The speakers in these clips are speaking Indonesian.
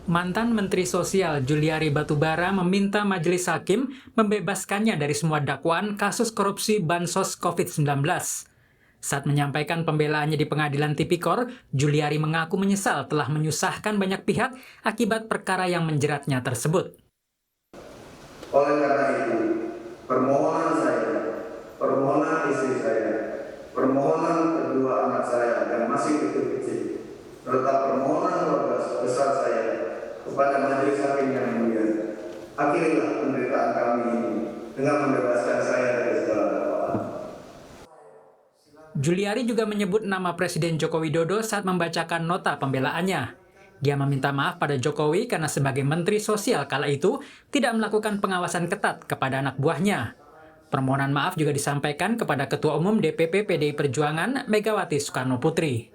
Mantan Menteri Sosial Juliari Batubara meminta Majelis Hakim membebaskannya dari semua dakwaan kasus korupsi Bansos COVID-19. Saat menyampaikan pembelaannya di Pengadilan Tipikor, Juliari mengaku menyesal telah menyusahkan banyak pihak akibat perkara yang menjeratnya tersebut. Oleh karena itu, permohonan saya, permohonan istri saya, permohonan kedua anak saya yang masih kecil-kecil, serta permohonan keluarga besar saya kepada Majelis Hakim yang mulia, akhirilah penderitaan kami ini dengan membebaskan saya dari segala dakwaan. Juliari juga menyebut nama Presiden Joko Widodo saat membacakan nota pembelaannya. Dia meminta maaf pada Jokowi karena sebagai Menteri Sosial kala itu tidak melakukan pengawasan ketat kepada anak buahnya. Permohonan maaf juga disampaikan kepada Ketua Umum DPP PDI Perjuangan Megawati Soekarno Putri.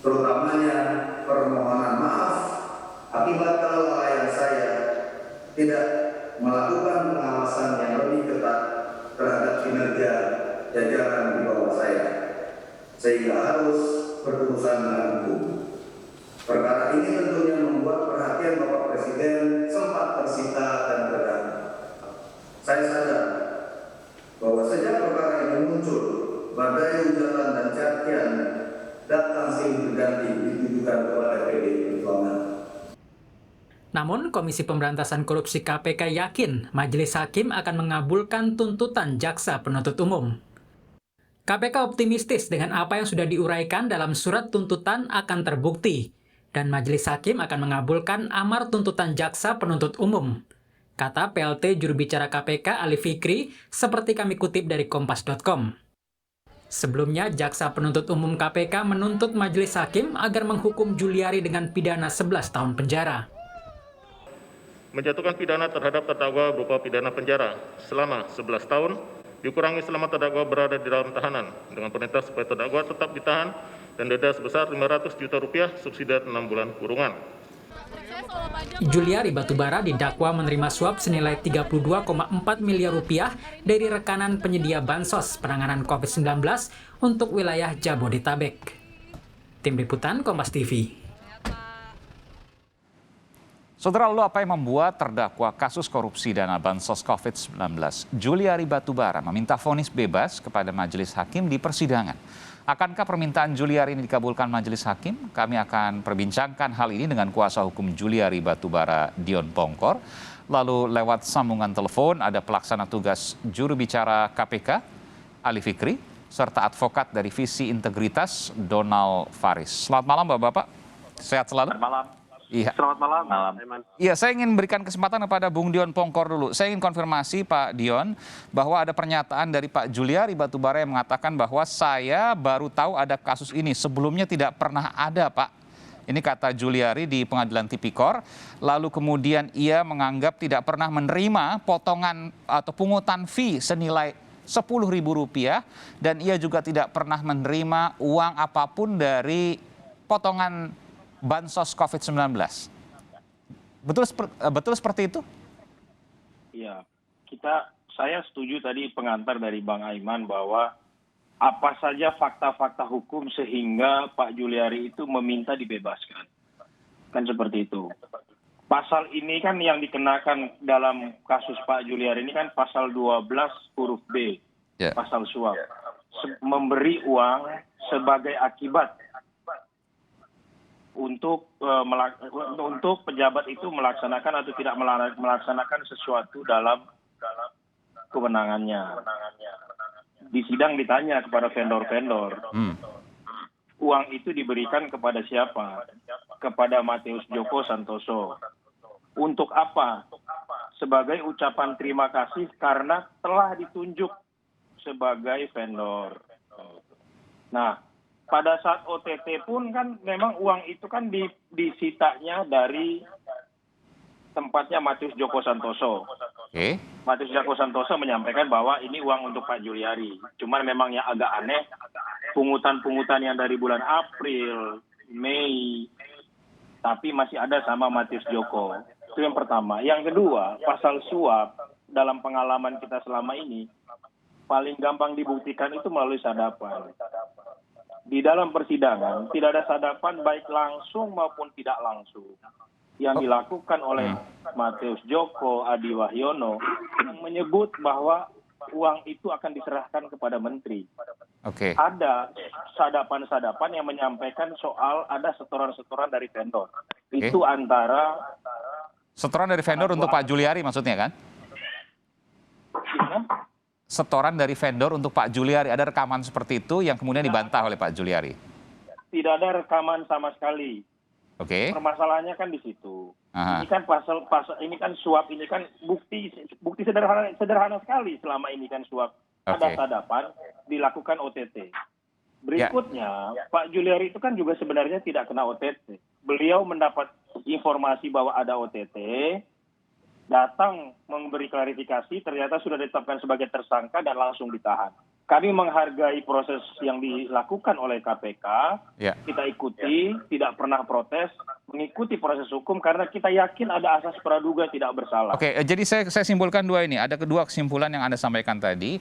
Terutamanya permohonan maaf akibat kelalaian saya tidak melakukan pengawasan yang lebih ketat terhadap kinerja jajaran di bawah saya, sehingga harus berurusan dengan hukum. Perkara ini tentunya membuat perhatian Bapak Presiden sempat tersita dan terganggu. Saya sadar bahwa sejak perkara ini muncul, badai ujaran dan cacian datang silih berganti ditujukan kepada PDI Perjuangan. Namun, Komisi Pemberantasan Korupsi KPK yakin Majelis Hakim akan mengabulkan tuntutan jaksa penuntut umum. KPK optimistis dengan apa yang sudah diuraikan dalam surat tuntutan akan terbukti, dan Majelis Hakim akan mengabulkan amar tuntutan jaksa penuntut umum. Kata PLT juru bicara KPK Ali Fikri, seperti kami kutip dari Kompas.com. Sebelumnya, jaksa penuntut umum KPK menuntut Majelis Hakim agar menghukum Juliari dengan pidana 11 tahun penjara. Menjatuhkan pidana terhadap terdakwa berupa pidana penjara selama 11 tahun, dikurangi selama terdakwa berada di dalam tahanan, dengan perintah supaya terdakwa tetap ditahan dan denda sebesar Rp500 juta subsidi 6 bulan kurungan. Juliari Batubara didakwa menerima suap senilai Rp32,4 miliar dari rekanan penyedia bansos penanganan COVID-19 untuk wilayah Jabodetabek. Tim Liputan Kompas TV. Saudara, lalu apa yang membuat terdakwa kasus korupsi dana bansos COVID-19 Juliari Batubara meminta vonis bebas kepada Majelis Hakim di persidangan? Akankah permintaan Juliari ini dikabulkan Majelis Hakim? Kami akan perbincangkan hal ini dengan kuasa hukum Juliari Batubara, Dion Pongkor. Lalu lewat sambungan telepon ada pelaksana tugas juru bicara KPK, Ali Fikri, serta advokat dari Visi Integritas, Donald Faris. Selamat malam Bapak-Bapak, sehat selalu? Selamat malam. Iya. Selamat malam. Iya, saya ingin berikan kesempatan kepada Bung Dion Pongkor dulu. Saya ingin konfirmasi Pak Dion bahwa ada pernyataan dari Pak Juliari Batubara yang mengatakan bahwa saya baru tahu ada kasus ini. Sebelumnya tidak pernah ada, Pak. Ini kata Juliari di Pengadilan Tipikor. Lalu kemudian ia menganggap tidak pernah menerima potongan atau pungutan fee senilai Rp10.000 dan ia juga tidak pernah menerima uang apapun dari potongan bansos COVID-19. Betul seperti itu? Iya, saya setuju tadi pengantar dari Bang Aiman bahwa apa saja fakta-fakta hukum sehingga Pak Juliari itu meminta dibebaskan. Kan seperti itu. Pasal ini kan yang dikenakan dalam kasus Pak Juliari ini kan pasal 12 huruf B, pasal suap. Memberi uang sebagai akibat untuk pejabat itu melaksanakan atau tidak melaksanakan sesuatu dalam kewenangannya. Di sidang ditanya kepada vendor-vendor, uang itu diberikan kepada siapa? Kepada Matius Djoko Santoso. Untuk apa? Sebagai ucapan terima kasih karena telah ditunjuk sebagai vendor. Nah, pada saat OTT pun kan memang uang itu kan disitanya dari tempatnya Matius Djoko Santoso. Matius Djoko Santoso menyampaikan bahwa ini uang untuk Pak Juliari. Cuman memang yang agak aneh, pungutan-pungutan yang dari bulan April, Mei, tapi masih ada sama Matius Djoko. Itu yang pertama. Yang kedua, pasal suap dalam pengalaman kita selama ini, paling gampang dibuktikan itu melalui sadapan. di dalam persidangan tidak ada sadapan baik langsung maupun tidak langsung yang dilakukan oleh Matius Joko, Adi Wahyono yang menyebut bahwa uang itu akan diserahkan kepada menteri. Oke. Ada sadapan-sadapan yang menyampaikan soal ada setoran-setoran dari vendor. Itu antara Setoran dari vendor untuk Pak Juliari maksudnya kan? Setoran dari vendor untuk Pak Juliari, ada rekaman seperti itu yang kemudian dibantah oleh Pak Juliari. tidak ada rekaman sama sekali. Oke. Permasalahannya kan di situ. Aha. Ini kan pasal ini kan suap, ini kan bukti sederhana sekali selama ini kan suap. Ada Oke. sadapan dilakukan OTT. Berikutnya, Pak Juliari itu kan juga sebenarnya tidak kena OTT. Beliau mendapat informasi bahwa ada OTT, datang memberi klarifikasi, ternyata sudah ditetapkan sebagai tersangka dan langsung ditahan. Kami menghargai proses yang dilakukan oleh KPK, Ya. kita ikuti, tidak pernah protes, mengikuti proses hukum karena kita yakin ada asas praduga tidak bersalah. Oke, jadi saya simpulkan dua ini. Ada kedua kesimpulan yang Anda sampaikan tadi,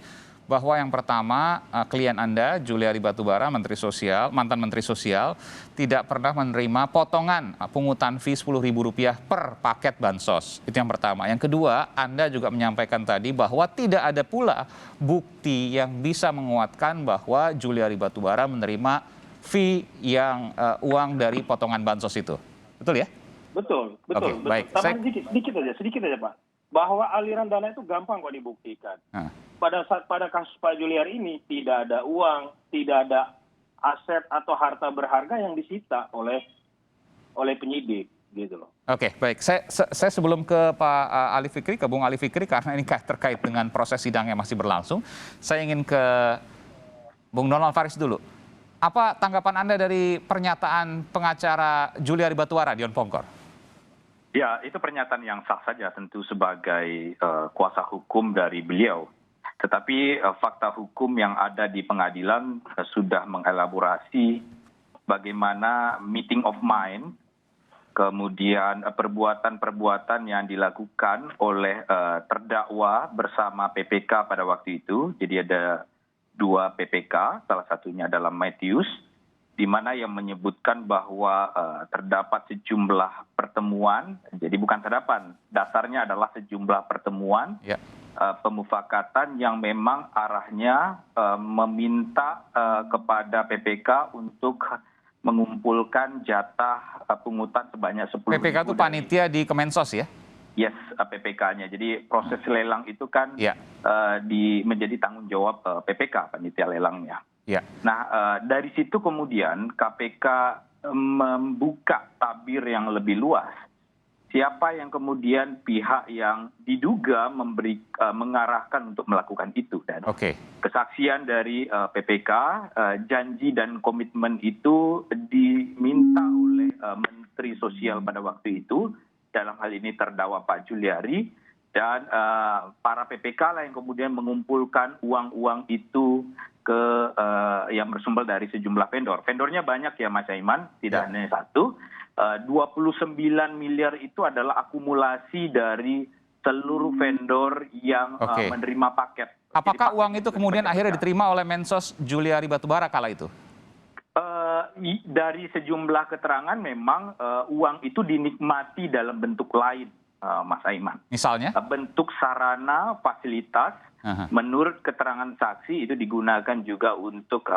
bahwa yang pertama klien Anda, Juliari Batubara, mantan Menteri Sosial, tidak pernah menerima potongan pungutan fee Rp10.000 per paket bansos. Itu yang pertama. Yang kedua, Anda juga menyampaikan tadi bahwa tidak ada pula bukti yang bisa menguatkan bahwa Juliari Batubara menerima fee yang uang dari potongan bansos itu. Betul ya? Betul. Oke, betul. baik. Tambah sedikit aja Pak. Bahwa aliran dana itu gampang kok dibuktikan. Nah. Pada kasus Pak Juliari ini tidak ada uang, tidak ada aset atau harta berharga yang disita oleh penyidik, gitu loh. Oke, baik. Saya sebelum ke Pak Ali Fikri, ke Bung Ali Fikri, karena ini terkait dengan proses sidang yang masih berlangsung, saya ingin ke Bung Donald Faris dulu. Apa tanggapan Anda dari pernyataan pengacara Juliari Batubara, Dion Pongkor? Ya, itu pernyataan yang sah saja tentu sebagai kuasa hukum dari beliau. Tetapi fakta hukum yang ada di pengadilan sudah mengelaborasi bagaimana meeting of mind, kemudian perbuatan-perbuatan yang dilakukan oleh terdakwa bersama PPK pada waktu itu. Jadi ada 2 PPK, salah satunya adalah Matius, di mana yang menyebutkan bahwa terdapat sejumlah pertemuan, jadi bukan sadapan, dasarnya adalah sejumlah pertemuan, Ya. pemufakatan yang memang arahnya meminta kepada PPK untuk mengumpulkan jatah pungutan sebanyak 10.000. PPK itu panitia di Kemensos ya? Yes, PPK-nya. Jadi proses lelang itu kan Ya. menjadi tanggung jawab PPK, panitia lelangnya. Ya. Nah, dari situ kemudian KPK membuka tabir yang lebih luas. Siapa yang kemudian pihak yang diduga mengarahkan untuk melakukan itu. Dan Oke. kesaksian dari PPK, janji dan komitmen itu diminta oleh Menteri Sosial pada waktu itu, dalam hal ini terdakwa Pak Juliari, dan para PPK lah yang kemudian mengumpulkan uang-uang itu ke yang bersumber dari sejumlah vendor. Vendornya banyak ya Mas Aiman, tidak hanya satu. 29 miliar itu adalah akumulasi dari seluruh vendor yang menerima paket. Apakah uang itu kemudian akhirnya diterima oleh Mensos Juliari Batubara kala itu? Dari sejumlah keterangan memang uang itu dinikmati dalam bentuk lain, Mas Aiman. Misalnya? Bentuk sarana, fasilitas, menurut keterangan saksi itu digunakan juga untuk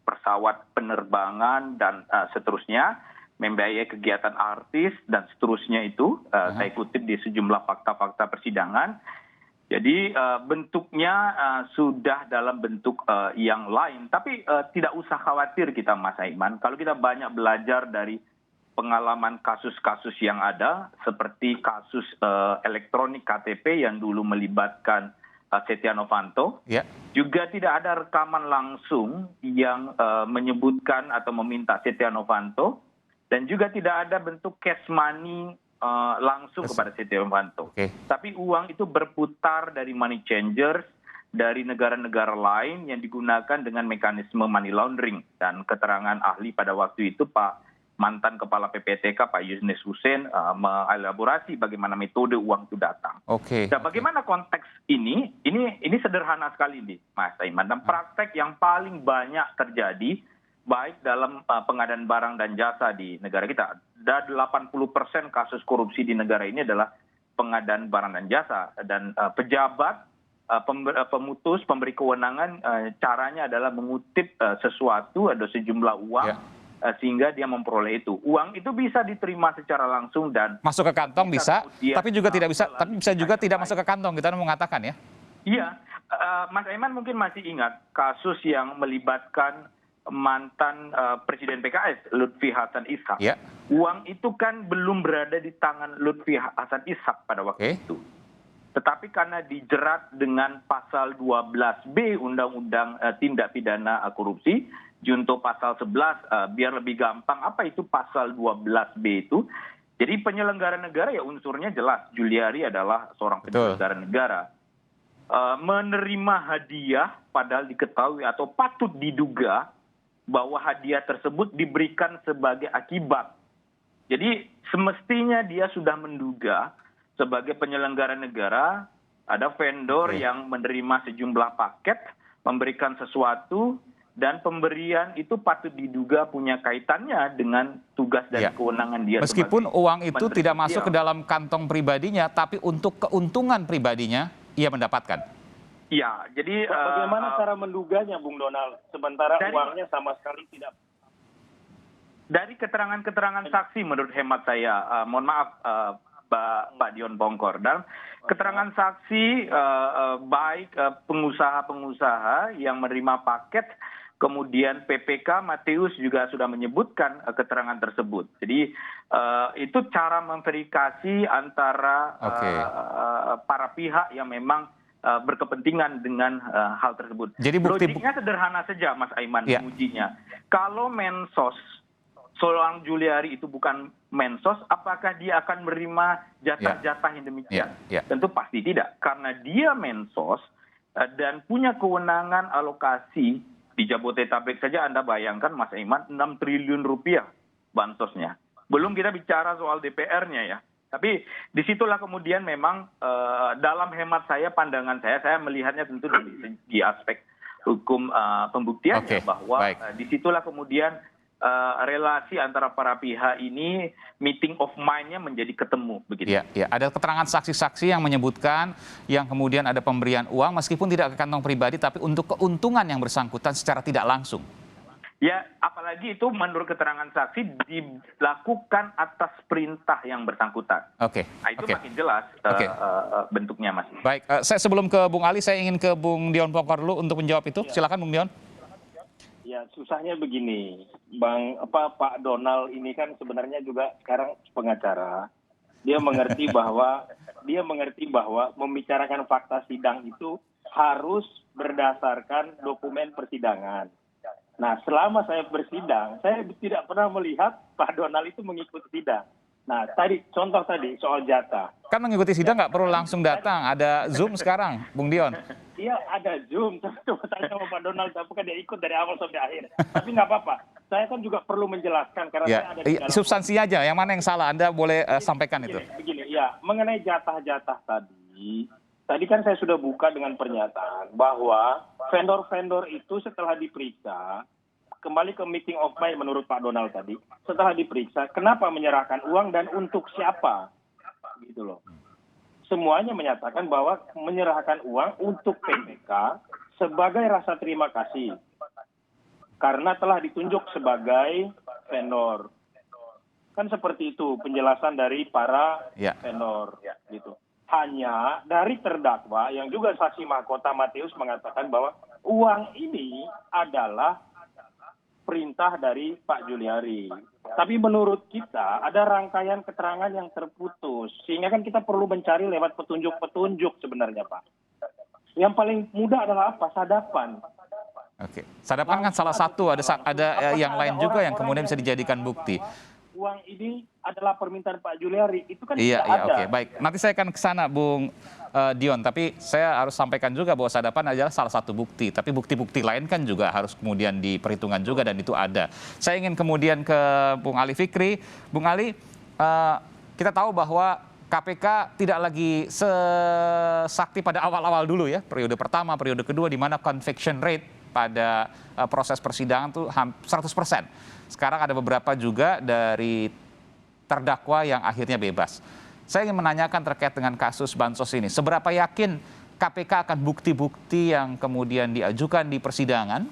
pesawat penerbangan dan seterusnya, membiayai kegiatan artis dan seterusnya itu, saya kutip di sejumlah fakta-fakta persidangan. Jadi bentuknya sudah dalam bentuk yang lain. Tapi tidak usah khawatir kita Mas Aiman. Kalau kita banyak belajar dari pengalaman kasus-kasus yang ada, seperti kasus elektronik KTP yang dulu melibatkan Setia Novanto, juga tidak ada rekaman langsung yang menyebutkan atau meminta Setia Novanto, dan juga tidak ada bentuk cash money langsung kepada Setia Novanto. Tapi uang itu berputar dari money changers, dari negara-negara lain yang digunakan dengan mekanisme money laundering. Dan keterangan ahli pada waktu itu Pak mantan Kepala PPTK Pak Yusnis Hussein mengelaborasi bagaimana metode uang itu datang. Nah, bagaimana konteks ini? Ini sederhana sekali nih Mas Aiman. Dan praktek yang paling banyak terjadi baik dalam pengadaan barang dan jasa di negara kita. Dan 80% kasus korupsi di negara ini adalah pengadaan barang dan jasa. Dan pejabat, pemutus, pemberi kewenangan, caranya adalah mengutip sesuatu, ada sejumlah uang, sehingga dia memperoleh itu. Uang itu bisa diterima secara langsung dan masuk ke kantong bisa, tapi juga tidak bisa, tapi bisa juga tidak masuk ke kantong, kita mengatakan ya. Iya, Mas Aiman mungkin masih ingat kasus yang melibatkan mantan Presiden PKS Lutfi Hasan Ishak. Ya. Uang itu kan belum berada di tangan Lutfi Hasan Ishak pada waktu itu. Tetapi karena dijerat dengan pasal 12B Undang-Undang Tindak Pidana Korupsi, Junto pasal 11, biar lebih gampang, apa itu pasal 12B itu? Jadi penyelenggara negara ya unsurnya jelas, Juliari adalah seorang penyelenggara negara. Menerima hadiah padahal diketahui atau patut diduga bahwa hadiah tersebut diberikan sebagai akibat. Jadi semestinya dia sudah menduga sebagai penyelenggara negara ada vendor yang menerima sejumlah paket, memberikan sesuatu, dan pemberian itu patut diduga punya kaitannya dengan tugas dan kewenangan dia. Meskipun uang itu tidak masuk ke dalam kantong pribadinya, tapi untuk keuntungan pribadinya ia mendapatkan. Ya, jadi bagaimana cara menduganya, Bung Donald, sementara uangnya sama sekali tidak. Dari keterangan-keterangan saksi menurut hemat saya, mohon maaf Pak Dion Pongkor, dan keterangan saksi baik pengusaha-pengusaha yang menerima paket, kemudian PPK Matius juga sudah menyebutkan keterangan tersebut. Jadi itu cara memverifikasi antara para pihak yang memang berkepentingan dengan hal tersebut. Jadi logiknya sederhana saja, Mas Aiman, mengujinya. Kalau Mensos, seorang Juliari itu bukan Mensos, apakah dia akan menerima jatah-jatah yang demikian? Tentu pasti tidak, karena dia Mensos dan punya kewenangan alokasi di Jabodetabek saja. Anda bayangkan, Mas Aiman, 6 triliun rupiah bansosnya. Belum kita bicara soal DPR-nya ya. Tapi disitulah kemudian memang dalam hemat saya, pandangan saya melihatnya tentu dari segi aspek hukum pembuktiannya, bahwa disitulah kemudian relasi antara para pihak ini, meeting of mind-nya menjadi ketemu begitu. Ya, ada keterangan saksi-saksi yang menyebutkan yang kemudian ada pemberian uang meskipun tidak ke kantong pribadi, tapi untuk keuntungan yang bersangkutan secara tidak langsung. Ya, apalagi itu menurut keterangan saksi dilakukan atas perintah yang bersangkutan. Nah, itu makin jelas bentuknya, Mas. Baik, saya sebelum ke Bung Ali, saya ingin ke Bung Dion Pongkor dulu untuk menjawab itu. Silakan, Bung Dion. Ya, susahnya begini, Pak Donald ini kan sebenarnya juga sekarang pengacara. Dia mengerti bahwa membicarakan fakta sidang itu harus berdasarkan dokumen persidangan. Nah, selama saya bersidang, saya tidak pernah melihat Pak Donald itu mengikuti sidang. Nah, contoh tadi soal jatah. Kan mengikuti sidang nggak perlu langsung datang, ada Zoom sekarang, Bung Dion. Iya, ada Zoom. Coba tanya sama Pak Donald, apakah dia ikut dari awal sampai akhir. Tapi nggak apa-apa. Saya kan juga perlu menjelaskan karena saya ada di dalam. Substansi aja, yang mana yang salah, Anda boleh sampaikan itu. Begini, ya, mengenai jatah-jatah tadi kan saya sudah buka dengan pernyataan bahwa vendor-vendor itu setelah diperiksa, kembali ke meeting of mind menurut Pak Donald tadi, setelah diperiksa, kenapa menyerahkan uang dan untuk siapa? Gitu loh. Semuanya menyatakan bahwa menyerahkan uang untuk PPK sebagai rasa terima kasih. Karena telah ditunjuk sebagai vendor. Kan seperti itu penjelasan dari para vendor. Gitu. Hanya dari terdakwa yang juga saksi mahkota Matius mengatakan bahwa uang ini adalah perintah dari Pak Juliari. Tapi menurut kita ada rangkaian keterangan yang terputus. Sehingga kan kita perlu mencari lewat petunjuk-petunjuk sebenarnya, Pak. Yang paling mudah adalah apa? Sadapan. Sadapan kan salah satu, ada yang lain juga yang kemudian bisa dijadikan bukti. Uang ini adalah permintaan Pak Juliari, itu kan Iya, ada. Baik. Nanti saya akan ke sana, Bung Dion. Tapi saya harus sampaikan juga bahwa sadapan adalah salah satu bukti. Tapi bukti-bukti lain kan juga harus kemudian diperhitungkan juga, dan itu ada. Saya ingin kemudian ke Bung Ali Fikri. Bung Ali, kita tahu bahwa KPK tidak lagi sesakti pada awal-awal dulu ya. Periode pertama, periode kedua, di mana conviction rate pada proses persidangan tuh 100%. Sekarang ada beberapa juga dari terdakwa yang akhirnya bebas. Saya ingin menanyakan terkait dengan kasus bansos ini. Seberapa yakin KPK akan bukti-bukti yang kemudian diajukan di persidangan,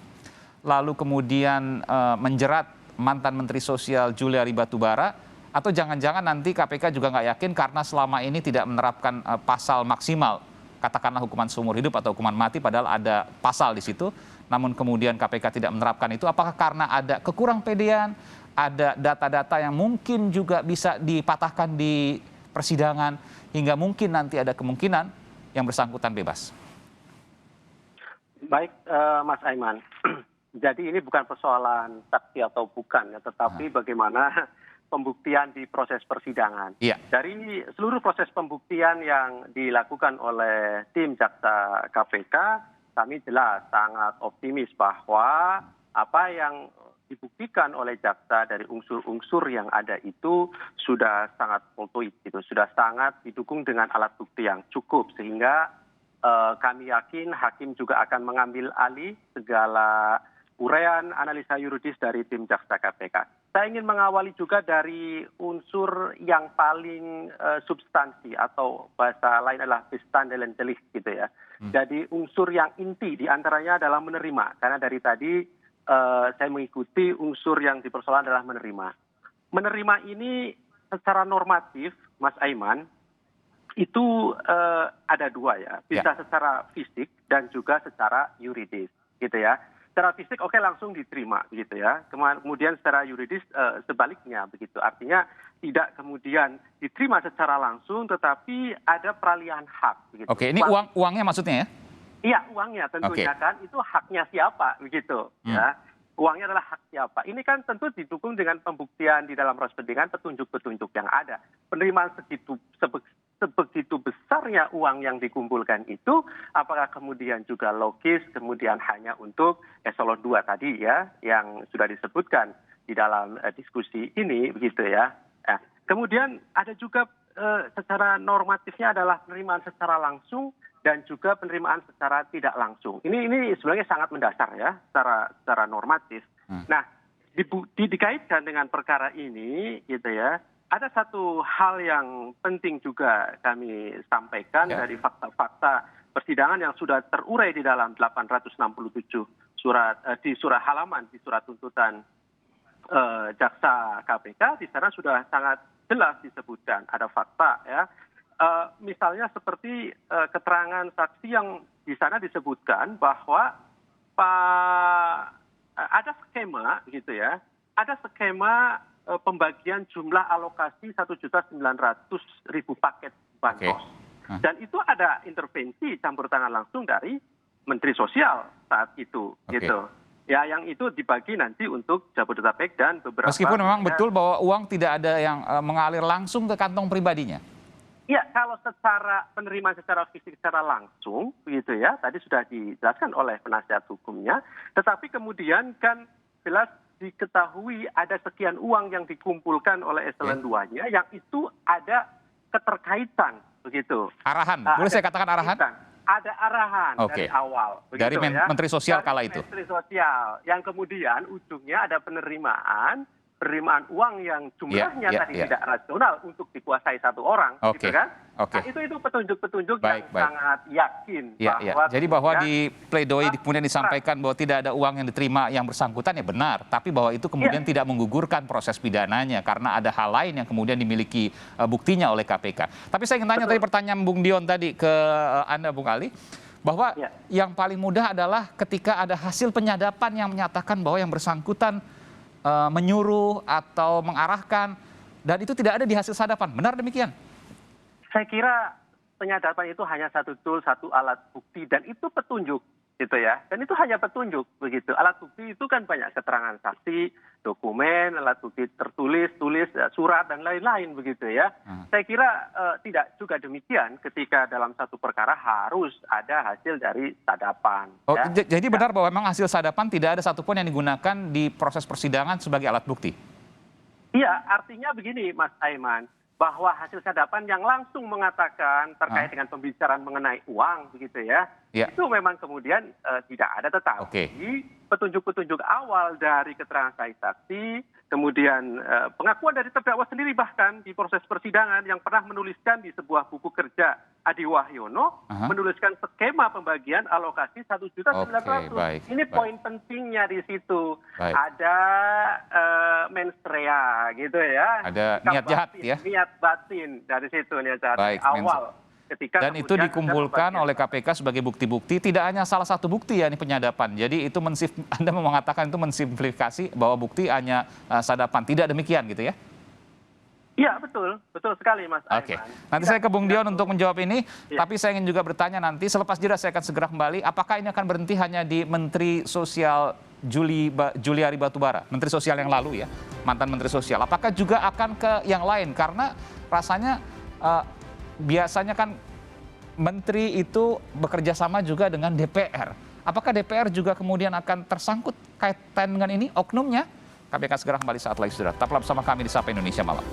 lalu kemudian menjerat mantan Menteri Sosial Juliari Batubara, atau jangan-jangan nanti KPK juga nggak yakin karena selama ini tidak menerapkan pasal maksimal, katakanlah hukuman seumur hidup atau hukuman mati, padahal ada pasal di situ, namun kemudian KPK tidak menerapkan itu. Apakah karena ada kekurang pedean, ada data-data yang mungkin juga bisa dipatahkan di persidangan, hingga mungkin nanti ada kemungkinan yang bersangkutan bebas? Baik, Mas Aiman. Jadi ini bukan persoalan saksi atau bukan, ya, tetapi bagaimana pembuktian di proses persidangan. Iya. Dari seluruh proses pembuktian yang dilakukan oleh tim jaksa KPK, kami jelas sangat optimis bahwa apa yang dibuktikan oleh jaksa dari unsur-unsur yang ada itu sudah sangat voltoid, gitu, sudah sangat didukung dengan alat bukti yang cukup, sehingga kami yakin hakim juga akan mengambil alih segala uraian analisa yuridis dari tim jaksa KPK. Saya ingin mengawali juga dari unsur yang paling substansi, atau bahasa lain adalah bestanddelendelig, gitu ya. Jadi unsur yang inti diantaranya adalah menerima, karena dari tadi saya mengikuti unsur yang dipersoalkan adalah menerima. Menerima ini secara normatif, Mas Aiman, itu ada dua, ya, bisa secara fisik dan juga secara yuridis, gitu ya. Secara fisik oke, langsung diterima, gitu ya. Kemudian secara yuridis sebaliknya, begitu. Artinya tidak kemudian diterima secara langsung, tetapi ada peralihan hak, begitu. Oke, ini uangnya maksudnya ya? Iya, uangnya tentunya kan itu haknya siapa, begitu ya. Uangnya adalah hak siapa. Ini kan tentu didukung dengan pembuktian di dalam proses persidangan, petunjuk-petunjuk yang ada. Penerimaan sebegitu besarnya uang yang dikumpulkan itu, apakah kemudian juga logis kemudian hanya untuk eselon 2 tadi, ya, yang sudah disebutkan di dalam diskusi ini, begitu ya. Nah, kemudian ada juga secara normatifnya adalah penerimaan secara langsung dan juga penerimaan secara tidak langsung. Ini sebenarnya sangat mendasar, ya, secara normatif. Nah, dikaitkan dengan perkara ini, gitu ya. Ada satu hal yang penting juga kami sampaikan dari fakta-fakta persidangan yang sudah terurai di dalam 867 di surat halaman, di surat tuntutan jaksa KPK. Di sana sudah sangat jelas disebutkan ada fakta, ya. Misalnya seperti keterangan saksi yang di sana disebutkan bahwa ada skema, gitu ya, ada skema pembagian jumlah alokasi 1.900.000 paket bansos. Dan itu ada intervensi campur tangan langsung dari Menteri Sosial saat itu, gitu. Ya, yang itu dibagi nanti untuk Jabodetabek dan beberapa. Meskipun memang betul bahwa uang tidak ada yang mengalir langsung ke kantong pribadinya. Iya, kalau secara penerimaan secara fisik secara langsung, begitu ya, tadi sudah dijelaskan oleh penasihat hukumnya, tetapi kemudian kan jelas diketahui ada sekian uang yang dikumpulkan oleh eselon 2-nya yang itu ada keterkaitan, begitu. Arahan, boleh saya katakan arahan? Ada arahan dari awal. Begitu, dari Menteri Sosial dari kala itu? Menteri Sosial, yang kemudian ujungnya ada penerimaan uang yang jumlahnya tadi tidak rasional untuk dikuasai satu orang, gitu kan? Nah, itu petunjuk-petunjuk yang sangat yakin bahwa jadi bahwa di pledoi kemudian disampaikan bahwa tidak ada uang yang diterima yang bersangkutan, ya benar, tapi bahwa itu kemudian tidak menggugurkan proses pidananya karena ada hal lain yang kemudian dimiliki buktinya oleh KPK. Tapi saya ingin tanya tadi pertanyaan Bung Dion tadi ke Anda, Bung Ali, bahwa yang paling mudah adalah ketika ada hasil penyadapan yang menyatakan bahwa yang bersangkutan menyuruh atau mengarahkan, dan itu tidak ada di hasil sadapan. Benar demikian? Saya kira penyadapan itu hanya satu tool, satu alat bukti, dan itu petunjuk, gitu ya. Dan itu hanya petunjuk, begitu. Alat bukti itu kan banyak keterangan saksi, dokumen, alat bukti tertulis, surat, dan lain-lain, begitu ya. Saya kira tidak juga demikian ketika dalam satu perkara harus ada hasil dari sadapan. Jadi benar bahwa memang hasil sadapan tidak ada satupun yang digunakan di proses persidangan sebagai alat bukti? Iya, artinya begini, Mas Aiman. bahwa hasil sadapan yang langsung mengatakan terkait dengan pembicaraan mengenai uang begitu ya, itu memang kemudian tidak ada, tetapi petunjuk-petunjuk awal dari keterangan saksi, kemudian pengakuan dari terdakwa sendiri bahkan di proses persidangan yang pernah menuliskan di sebuah buku kerja Adi Wahyono, menuliskan skema pembagian alokasi 1.900.000. Ini poin pentingnya di situ. Ada mens rea gitu ya. Ada niat jahat ya. Niat batin dari situ nih dari awal. Dan itu dikumpulkan oleh KPK sebagai bukti-bukti, tidak hanya salah satu bukti ya ini penyadapan. Jadi itu Anda mengatakan itu mensimplifikasi bahwa bukti hanya sadapan, tidak demikian gitu ya? Iya betul sekali Mas Aiman. Oke, nanti saya ke Bung Dion untuk menjawab ini, tapi saya ingin juga bertanya nanti selepas jeda saya akan segera kembali, apakah ini akan berhenti hanya di Menteri Sosial Juliari Batubara, Menteri Sosial yang lalu ya, mantan Menteri Sosial, apakah juga akan ke yang lain? Karena rasanya biasanya kan menteri itu bekerja sama juga dengan DPR. Apakah DPR juga kemudian akan tersangkut kaitan dengan ini oknumnya? Kami akan segera kembali saat lagi, saudara. Tetaplah bersama kami di Sapa Indonesia Malam.